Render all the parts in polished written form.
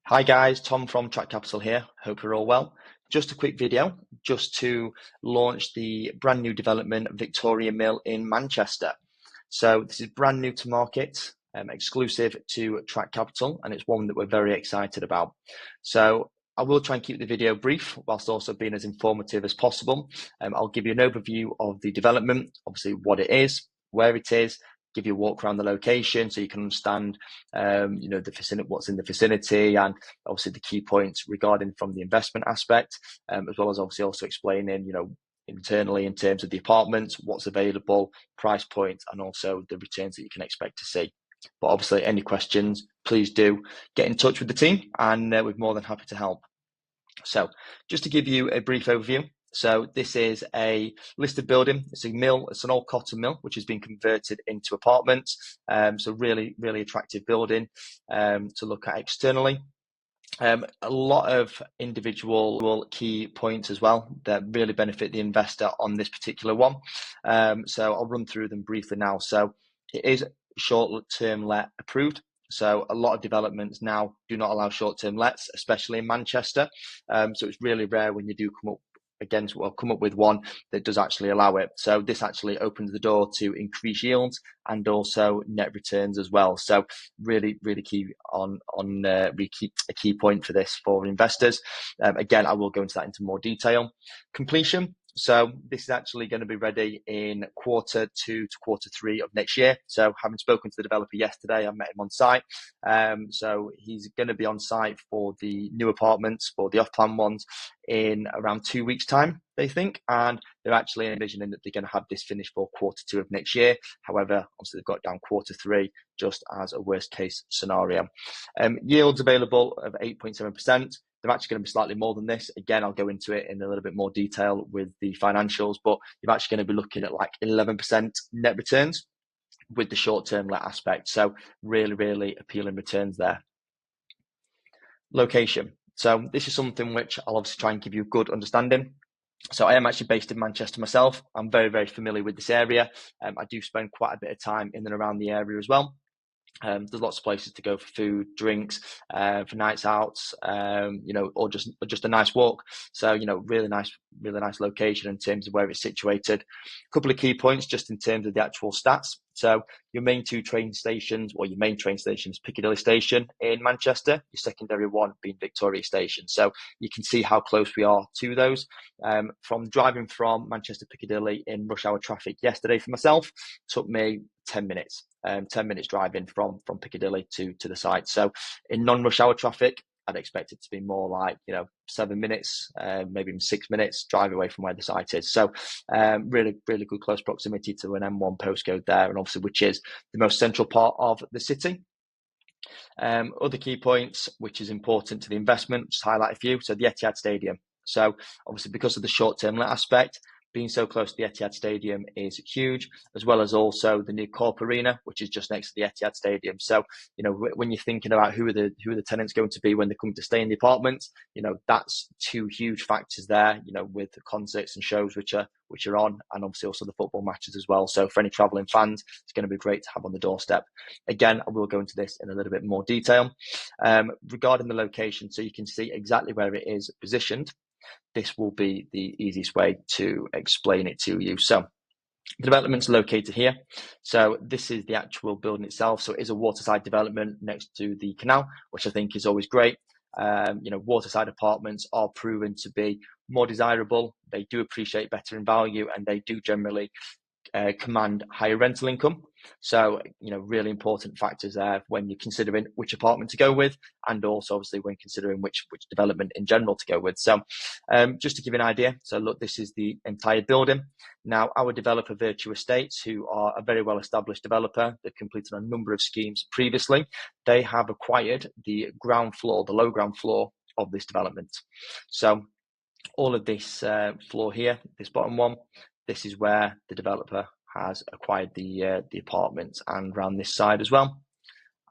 Hi guys, Tom from Track Capital here. Hope you're all well. Just a quick video just to launch the brand new development Victoria Mill in Manchester. So this is brand new to market, exclusive to Track Capital, and it's one that we're very excited about. So I will try and keep the video brief whilst also being as informative as possible. I'll give you an overview of the development, obviously what it is, where it is, give you a walk around the location so you can understand the vicinity, what's in the vicinity, and obviously the key points regarding from the investment aspect, as well as obviously also explaining internally in terms of the apartments, what's available, price points, and also the returns that you can expect to see. But obviously any questions, please do get in touch with the team, and we're more than happy to help. So just to give you a brief overview, so this is a listed building. It's a mill. It's an old cotton mill, which has been converted into apartments. So really, really attractive building to look at externally. A lot of individual key points as well that really benefit the investor on this particular one. So I'll run through them briefly now. So it is short-term let approved. So a lot of developments now do not allow short-term lets, especially in Manchester. So it's really rare when you do come up with one that does actually allow it. So this actually opens the door to increase yields and also net returns as well. So really, really key a key point for this for investors. Again, I will go into that into more detail. Completion. So this is actually going to be ready in quarter 2 to quarter 3 of next year. So having spoken to the developer yesterday, I met him on site. So he's going to be on site for the new apartments, for the off-plan ones, in around 2 weeks' time, they think. And they're actually envisioning that they're going to have this finished for quarter 2 of next year. However, obviously they've got down quarter 3 just as a worst case scenario. Yields available of 8.7%. They're actually going to be slightly more than this. Again, I'll go into it in a little bit more detail with the financials, but you're actually going to be looking at like 11% net returns with the short-term let aspect. So really, really appealing returns there. Location. So this is something which I'll obviously try and give you a good understanding. So I am actually based in Manchester myself. I'm very, very familiar with this area. I do spend quite a bit of time in and around the area as well. There's lots of places to go for food, drinks, for nights out, or just a nice walk. So, really nice location in terms of where it's situated. A couple of key points just in terms of the actual stats. So your main train station is Piccadilly Station in Manchester, your secondary one being Victoria Station. So you can see how close we are to those. From driving from Manchester Piccadilly in rush hour traffic yesterday for myself, took me 10 minutes. 10 minutes driving from Piccadilly to the site. So in non-rush hour traffic, I'd expect it to be more like 7 minutes, maybe even 6 minutes drive away from where the site is. So really, really good close proximity to an M1 postcode there, and obviously which is the most central part of the city. Other key points, which is important to the investment, just highlight a few. So the Etihad Stadium. So obviously because of the short-term let aspect, being so close to the Etihad Stadium is huge, as well as also the new Corp Arena, which is just next to the Etihad Stadium. So, when you're thinking about who are the tenants going to be when they come to stay in the apartments, that's two huge factors there, with the concerts and shows which are on, and obviously also the football matches as well. So for any traveling fans, it's going to be great to have on the doorstep. Again, I will go into this in a little bit more detail. Regarding the location, so you can see exactly where it is positioned. This will be the easiest way to explain it to you. So the development's located here. So this is the actual building itself. So it is a waterside development next to the canal, which I think is always great. Waterside apartments are proven to be more desirable. They do appreciate better in value, and they do generally command higher rental income. So, really important factors there when you're considering which apartment to go with, and also obviously when considering which development in general to go with. So just to give you an idea, so look, this is the entire building. Now, our developer Virtue Estates, who are a very well established developer, they've completed a number of schemes previously. They have acquired the low ground floor of this development. So all of this floor here, this bottom one, this is where the developer has acquired the apartments, and around this side as well,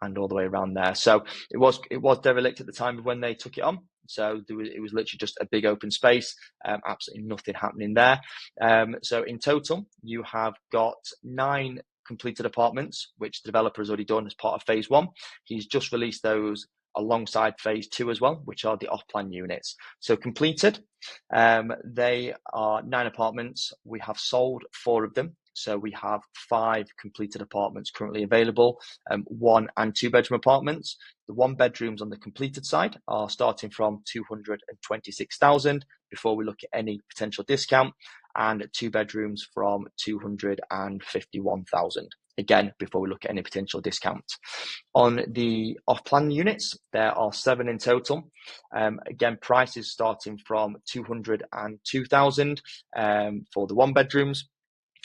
and all the way around there. So it was derelict at the time of when they took it on. So it was literally just a big open space, absolutely nothing happening there. So in total, you have got 9 completed apartments, which the developer has already done as part of phase 1. He's just released those alongside phase 2 as well, which are the off-plan units. So completed, they are 9 apartments. We have sold 4 of them. So we have 5 completed apartments currently available, 1 and 2 bedroom apartments. The 1 bedrooms on the completed side are starting from 226,000 before we look at any potential discount, and 2 bedrooms from 251,000. Again, before we look at any potential discount. On the off-plan units, there are 7 in total. Again, prices starting from 202,000 for the 1 bedrooms.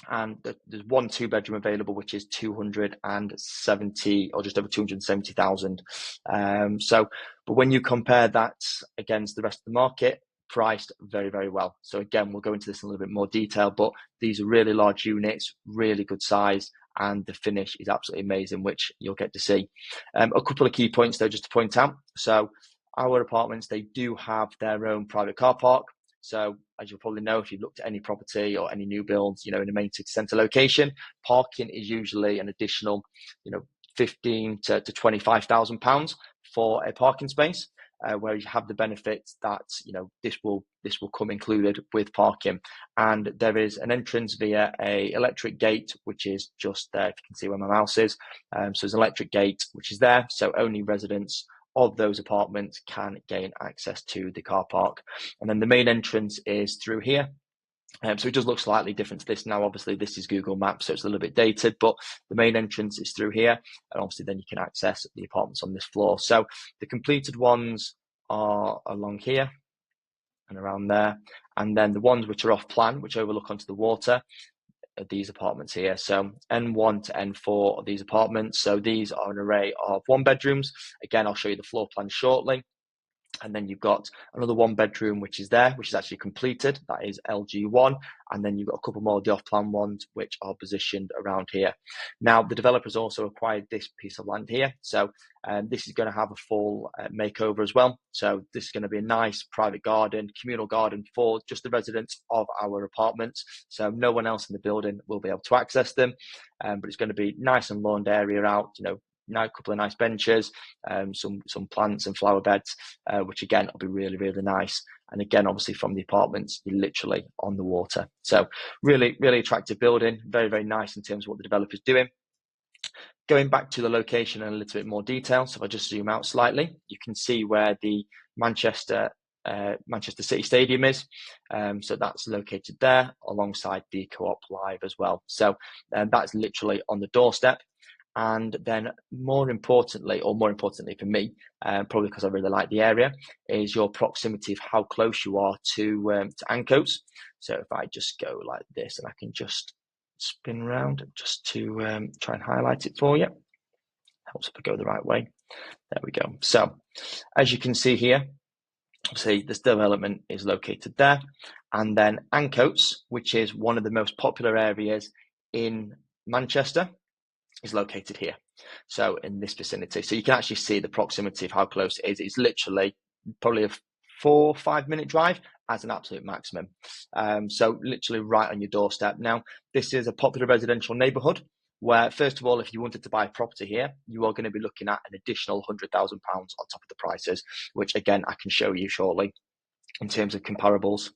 And there's 1 2 bedroom available, which is 270 or just over 270,000. But when you compare that against the rest of the market, priced very, very well. So again, we'll go into this in a little bit more detail, but these are really large units, really good size, and the finish is absolutely amazing, which you'll get to see. A couple of key points though, just to point out. So our apartments, they do have their own private car park. So as you'll probably know, if you've looked at any property or any new builds, in a main city centre location, parking is usually an additional, 15 to 25,000 pounds for a parking space. Where you have the benefit that this will come included with parking, and there is an entrance via a electric gate, which is just there. If you can see where my mouse is, so there's an electric gate which is there, so only residents of those apartments can gain access to the car park. And then the main entrance is through here. So it does look slightly different to this now. Obviously, this is Google Maps, so it's a little bit dated, but the main entrance is through here. And obviously, then you can access the apartments on this floor. So the completed ones are along here and around there. And then the ones which are off plan, which overlook onto the water, are these apartments here. So N1 to N4 are these apartments. So these are an array of 1 bedrooms. Again, I'll show you the floor plan shortly. And then you've got another 1 bedroom, which is there, which is actually completed. That is LG1. And then you've got a couple more of the off-plan ones, which are positioned around here. Now, the developers also acquired this piece of land here. So this is going to have a full makeover as well. So this is going to be a nice private garden, communal garden for just the residents of our apartments. So no one else in the building will be able to access them. But it's going to be nice and lawned area out, a couple of nice benches, some plants and flower beds, which again will be really, really nice. And again, obviously from the apartments, you're literally on the water. So really, really attractive building, very, very nice in terms of what the developer's doing. Going back to the location in a little bit more detail. So if I just zoom out slightly, you can see where the Manchester City Stadium is. So that's located there alongside the Co-op Live as well. So that's literally on the doorstep. And then more importantly for me, probably because I really like the area, is your proximity of how close you are to Ancoats. So if I just go like this, and I can just spin around just to try and highlight it for you. Helps if I go the right way. There we go. So as you can see here, obviously this development is located there. And then Ancoats, which is one of the most popular areas in Manchester, is located here. So in this vicinity. So you can actually see the proximity of how close it is. It's literally probably a 4 or 5 minute drive as an absolute maximum. So literally right on your doorstep. Now, this is a popular residential neighbourhood where, first of all, if you wanted to buy a property here, you are going to be looking at an additional £100,000 on top of the prices, which again, I can show you shortly in terms of comparables.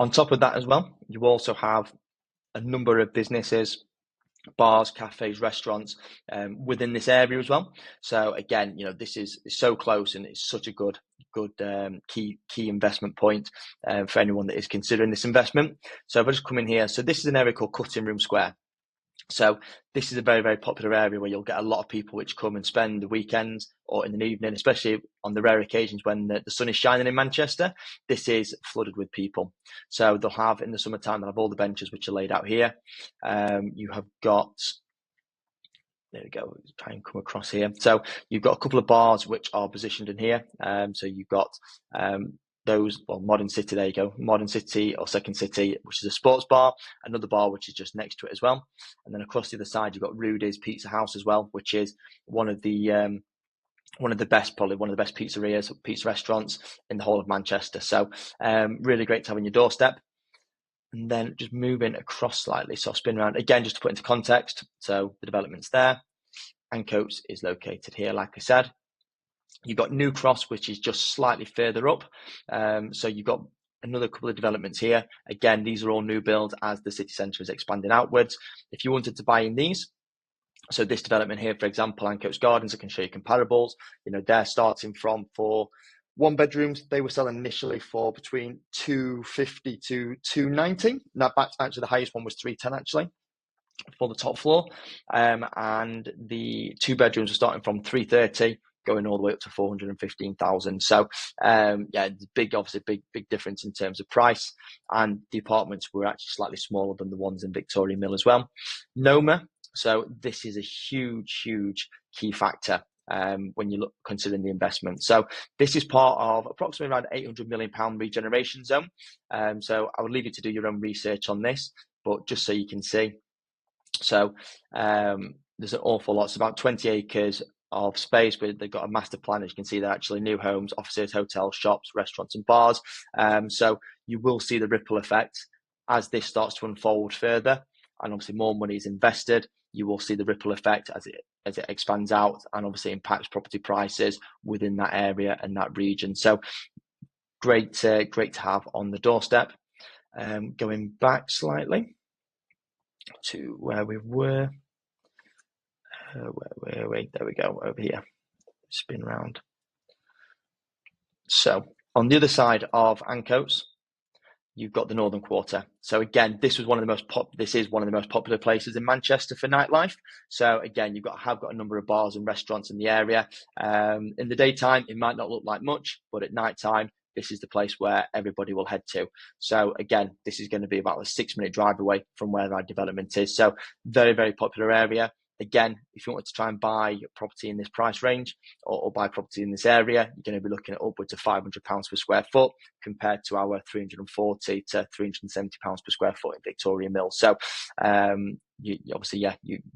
On top of that as well, you also have a number of businesses, bars, cafes, restaurants within this area as well. So again, this is so close, and it's such a good key investment point for anyone that is considering this investment. So if I just come in here, so this is an area called Cutting Room Square. So this is a very, very popular area where you'll get a lot of people which come and spend the weekends or in the evening, especially on the rare occasions when the sun is shining in Manchester. This is flooded with people. So they'll have, in the summertime, they'll have all the benches which are laid out here. You have got, there we go, try and come across here. So you've got a couple of bars which are positioned in here. So you've got Modern City, there you go, Modern City or Second City, which is a sports bar, another bar which is just next to it as well. And then across the other side, you've got Rudy's Pizza House as well, which is one of the best pizzerias, pizza restaurants in the whole of Manchester. So really great to have on your doorstep. And then just moving across slightly, so I'll spin around again just to put into context. So the development's there, Ancoats is located here, like I said. You've got New Cross, which is just slightly further up. So you've got another couple of developments here. Again, these are all new builds as the city centre is expanding outwards. If you wanted to buy in these, so this development here, for example, Ancoats Gardens, I can show you comparables. They're starting from, for one bedrooms, they were selling initially for between 250 to 290. Now, actually, the highest one was 310 actually for the top floor, and the two bedrooms are starting from 330 going all the way up to 415,000. So obviously big difference in terms of price, and the apartments were actually slightly smaller than the ones in Victoria Mill as well. Noma, so this is a huge key factor when you look considering the investment. So this is part of approximately around £800 million regeneration zone. So I would leave you to do your own research on this, but just so you can see. So there's an awful lot. It's about 20 acres of space, but they've got a master plan. As you can see, they're actually new homes, offices, hotels, shops, restaurants and bars. So you will see the ripple effect as this starts to unfold further, and obviously more money is invested. You will see the ripple effect as it expands out, and obviously impacts property prices within that area and that region. So great to have on the doorstep. Going back slightly to where we were. There we go, over here. Spin round. So on the other side of Ancoats, you've got the Northern Quarter. So again, this is one of the most popular places in Manchester for nightlife. So again, have got a number of bars and restaurants in the area. In the daytime, it might not look like much, but at nighttime, this is the place where everybody will head to. So again, this is going to be about a 6-minute drive away from where our development is. So very popular area. Again, if you want to try and buy property in this price range or buy property in this area, you're going to be looking at upwards of £500 per square foot compared to our £340 to £370 per square foot in Victoria Mill. So this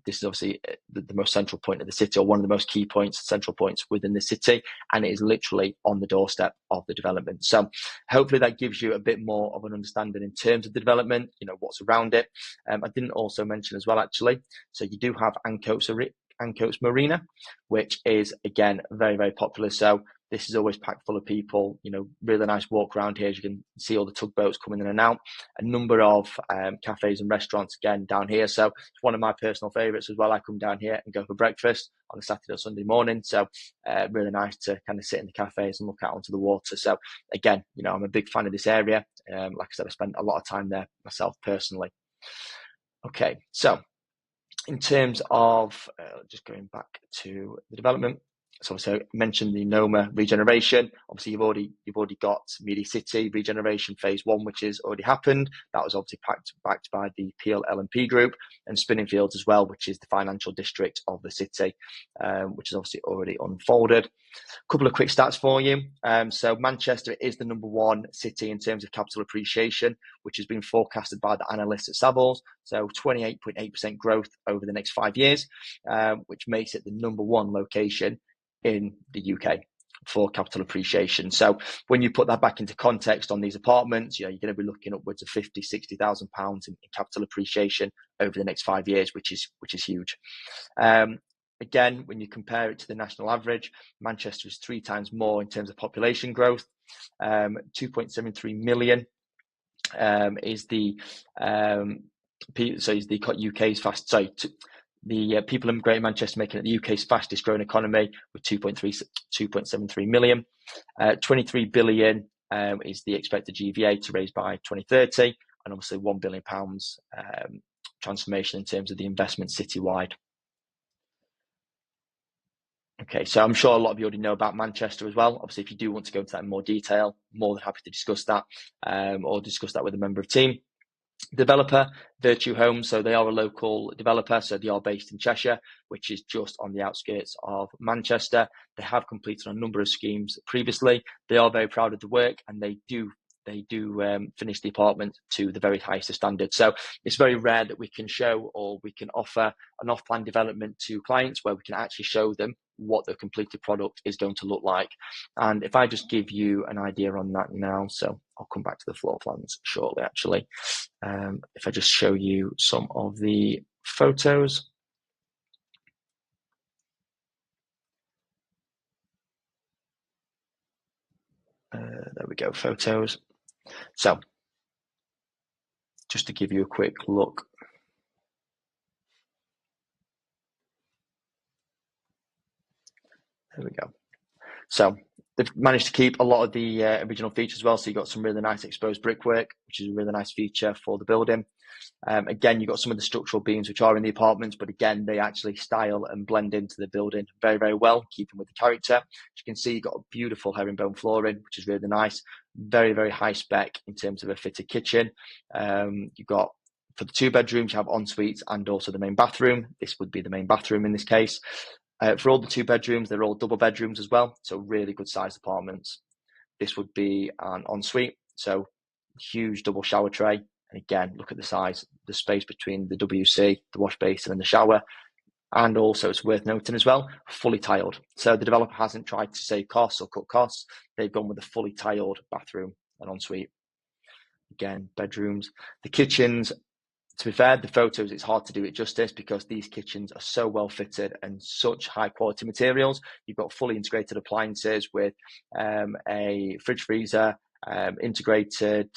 is obviously the most central point of the city, or one of the most key points, central points within the city, and it is literally on the doorstep of the development. So hopefully that gives you a bit more of an understanding in terms of the development, what's around it. I didn't also mention as well, actually, so you do have Ancoats Marina, which is again very popular. So this is always packed full of people. Really nice walk around here. As you can see, all the tugboats coming in and out. A number of cafes and restaurants again down here. So it's one of my personal favourites as well. I come down here and go for breakfast on a Saturday or Sunday morning. So really nice to kind of sit in the cafes and look out onto the water. So again, I'm a big fan of this area. Like I said, I spent a lot of time there myself personally. Okay, so in terms of just going back to the development, so I mentioned the Noma regeneration. Obviously, you've already got Media City regeneration phase 1, which has already happened. That was obviously backed by the Peel L&P Group, and Spinningfields as well, which is the financial district of the city, which is obviously already unfolded. A couple of quick stats for you. So Manchester is the number 1 city in terms of capital appreciation, which has been forecasted by the analysts at Savills. So 28.8% growth over the next 5 years, which makes it the number 1 location in the UK for capital appreciation. So when you put that back into context on these apartments, you're going to be looking upwards of £50,000-60,000 in capital appreciation over the next 5 years, which is huge. Again, when you compare it to the national average, Manchester is 3 times more in terms of population growth. 2.73 million is the UK's fast. The people in Greater Manchester making it the UK's fastest growing economy with 2.73 million. 23 billion is the expected GVA to raise by 2030, and obviously £1 billion transformation in terms of the investment citywide. Okay, so I'm sure a lot of you already know about Manchester as well. Obviously, if you do want to go into that in more detail, more than happy to discuss that or discuss that with a member of team. Developer, Virtue Homes, so they are a local developer, so they are based in Cheshire, which is just on the outskirts of Manchester. They have completed a number of schemes previously. They are very proud of the work, and they do finish the apartment to the very highest standard. So it's very rare that we can show or we can offer an off-plan development to clients where we can actually show them what the completed product is going to look like. And if I just give you an idea on that now, so I'll come back to the floor plans shortly actually. If I just show you some of the photos. There we go, photos. So just to give you a quick look. There we go. So they've managed to keep a lot of the original features as well. So you've got some really nice exposed brickwork, which is a really nice feature for the building. Again, you've got some of the structural beams which are in the apartments, but again, they actually style and blend into the building very, very well, keeping with the character. As you can see, you've got a beautiful herringbone flooring, which is really nice. Very, very high spec in terms of a fitted kitchen. You've got, for the 2 bedrooms, you have en suites and also the main bathroom. This would be the main bathroom in this case. For all the 2 bedrooms, they're all double bedrooms as well. So really good sized apartments. This would be an ensuite. So huge double shower tray. And again, look at the size, the space between the WC, the wash basin and the shower. And also it's worth noting as well, fully tiled. So the developer hasn't tried to save costs or cut costs. They've gone with a fully tiled bathroom and ensuite. Again, bedrooms. The kitchens, to be fair, the photos, it's hard to do it justice because these kitchens are so well fitted and such high quality materials. You've got fully integrated appliances with a fridge freezer, integrated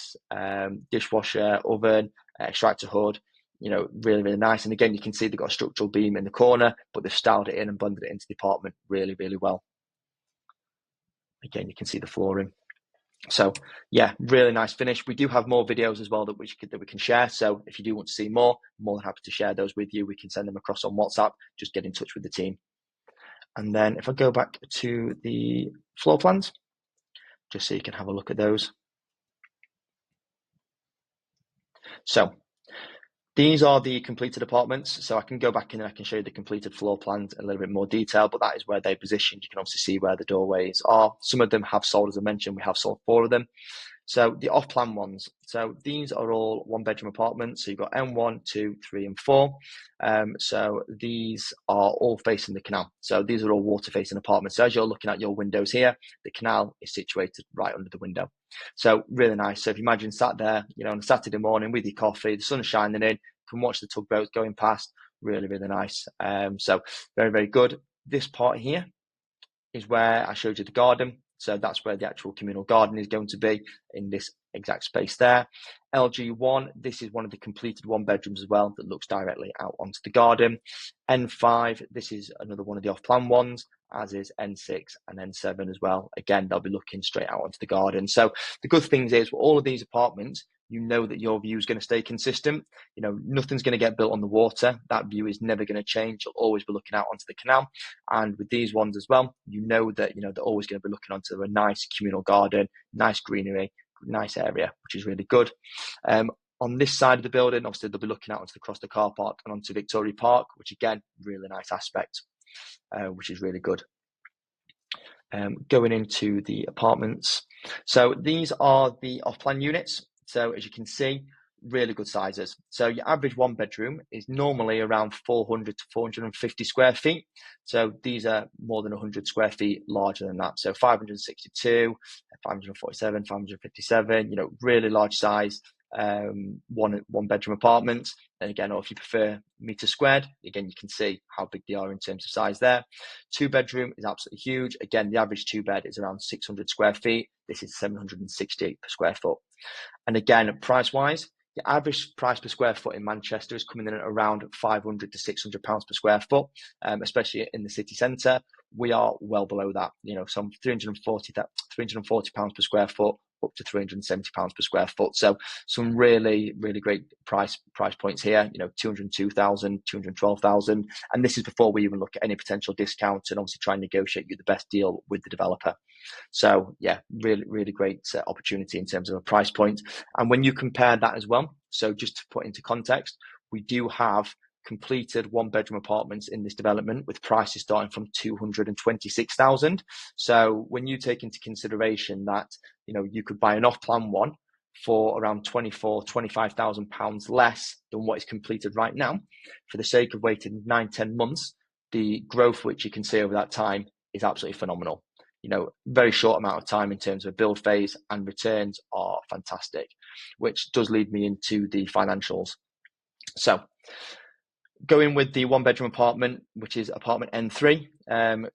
dishwasher, oven, extractor hood, really, really nice. And again, you can see they've got a structural beam in the corner, but they've styled it in and blended it into the apartment really, really well. Again, you can see the flooring. So yeah, really nice finish. We do have more videos as well that we can share. So if you do want to see more, I'm more than happy to share those with you. We can send them across on WhatsApp. Just get in touch with the team. And then if I go back to the floor plans, just so you can have a look at those. So these are the completed apartments. So I can go back in and I can show you the completed floor plans in a little bit more detail, but that is where they're positioned. You can obviously see where the doorways are. Some of them have sold, as I mentioned, we have sold 4 of them. So the off-plan ones, so these are all 1-bedroom apartments. So you've got M1, 2, 3, and 4. So these are all facing the canal. So these are all water-facing apartments. So as you're looking at your windows here, the canal is situated right under the window. So really nice. So if you imagine sat there, on a Saturday morning with your coffee, the sun's shining in, can watch the tugboats going past. Really, really nice. So very, very good. This part here is where I showed you the garden. So that's where the actual communal garden is going to be, in this exact space there. LG1, this is one of the completed 1-bedrooms as well that looks directly out onto the garden. N5, this is another one of the off-plan ones, as is N6 and N7 as well. Again, they'll be looking straight out onto the garden. So the good thing is, with all of these apartments, you know that your view is going to stay consistent. Nothing's going to get built on the water. That view is never going to change. You'll always be looking out onto the canal. And with these ones as well, that, they're always going to be looking onto a nice communal garden, nice greenery, nice area, which is really good. On this side of the building, obviously, they'll be looking out across the car park and onto Victoria Park, which again, really nice aspect, which is really good. Going into the apartments. So these are the off-plan units. So as you can see, really good sizes. So your average 1-bedroom is normally around 400 to 450 square feet. So these are more than 100 square feet larger than that. So 562, 547, 557, really large size. One bedroom apartment. And again, or if you prefer meter squared, again, you can see how big they are in terms of size there. 2-bedroom is absolutely huge. Again, the average 2-bed is around 600 square feet. This is 768 per square foot. And again, price wise, the average price per square foot in Manchester is coming in at around £500 to £600 per square foot, especially in the city centre. We are well below that, some £340 per square foot, up to £370 per square foot. So some really, really great price points here, 202,000, 212,000. And this is before we even look at any potential discounts and obviously try and negotiate you the best deal with the developer. So yeah, really, really great opportunity in terms of a price point. And when you compare that as well, so just to put into context, we do have completed 1-bedroom apartments in this development with prices starting from 226,000. So when you take into consideration that, you could buy an off-plan one for around £25,000 less than what is completed right now, for the sake of waiting 9-10 months, the growth which you can see over that time is absolutely phenomenal. Very short amount of time in terms of build phase, and returns are fantastic, which does lead me into the financials. So going with the 1-bedroom apartment, which is apartment N3,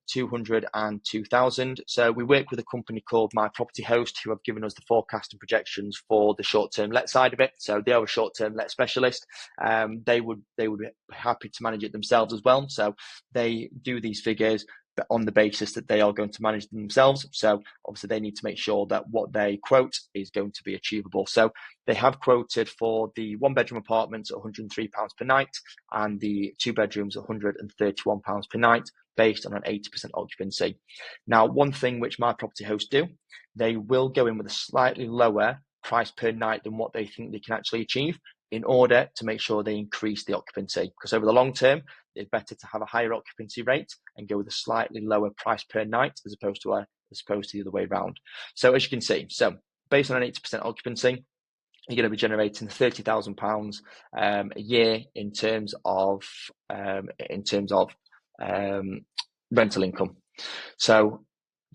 202,000. So we work with a company called My Property Host, who have given us the forecast and projections for the short-term let side of it. So they are a short-term let specialist. They would be happy to manage it themselves as well. So they do these figures on the basis that they are going to manage them themselves. So obviously they need to make sure that what they quote is going to be achievable. So they have quoted for the 1-bedroom apartments at £103 per night, and the 2 bedrooms £131 per night, based on an 80% occupancy. Now, one thing which My Property Host do, they will go in with a slightly lower price per night than what they think they can actually achieve, in order to make sure they increase the occupancy. Because over the long term, it's better to have a higher occupancy rate and go with a slightly lower price per night as opposed to the other way around. So as you can see, based on an 80% occupancy, you're going to be generating £30,000 a year in terms of rental income. So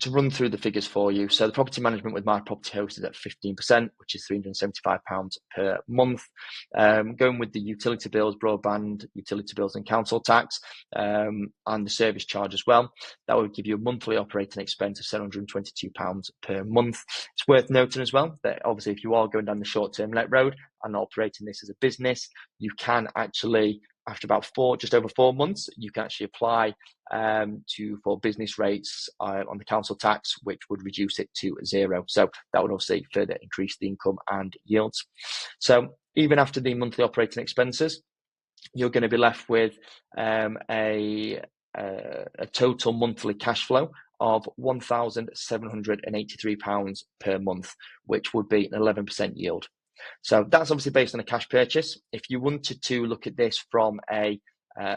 to run through the figures for you, so the property management with My Property Host is at 15%, which is £375 per month. Going with the utility bills, broadband, utility bills and council tax, and the service charge as well, that would give you a monthly operating expense of £722 per month. It's worth noting as well that obviously if you are going down the short-term let road and operating this as a business, you can actually, after about just over 4 months, you can actually apply for business rates on the council tax, which would reduce it to 0. So that would also further increase the income and yields. So even after the monthly operating expenses, you're going to be left with a total monthly cash flow of £1,783 per month, which would be an 11% yield. So that's obviously based on a cash purchase. If you wanted to look at this from a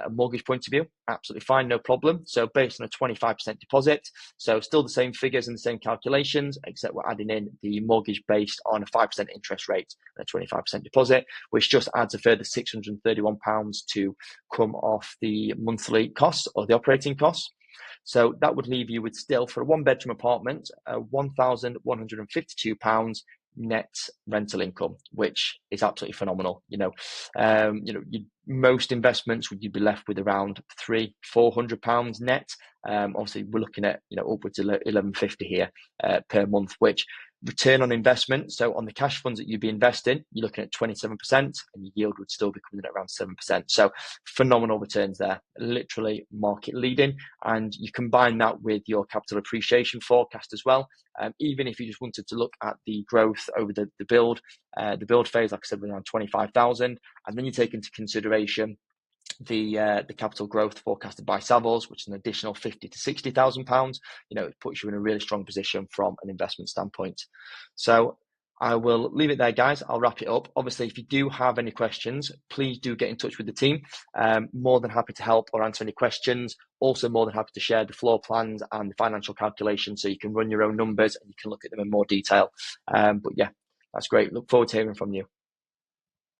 mortgage point of view, absolutely fine, no problem. So based on a 25% deposit, so still the same figures and the same calculations, except we're adding in the mortgage based on a 5% interest rate and a 25% deposit, which just adds a further £631 to come off the monthly costs or the operating costs. So that would leave you with still, for a 1-bedroom apartment, £1,152 net rental income, which is absolutely phenomenal. Most investments you'd be left with around £300-400 net. Obviously we're looking at upwards of £1,150 here per month, which return on investment, so on the cash funds that you'd be investing, you're looking at 27%, and your yield would still be coming in at around 7%. So phenomenal returns there, literally market leading. And you combine that with your capital appreciation forecast as well. Even if you just wanted to look at the growth over the build phase, like I said, around 25,000, and then you take into consideration the capital growth forecasted by Savills, which is an additional £50,000 to £60,000, it puts you in a really strong position from an investment standpoint. So I will leave it there, guys. I'll wrap it up. Obviously, if you do have any questions, please do get in touch with the team. More than happy to help or answer any questions. Also more than happy to share the floor plans and the financial calculations so you can run your own numbers and you can look at them in more detail. But yeah, that's great. Look forward to hearing from you.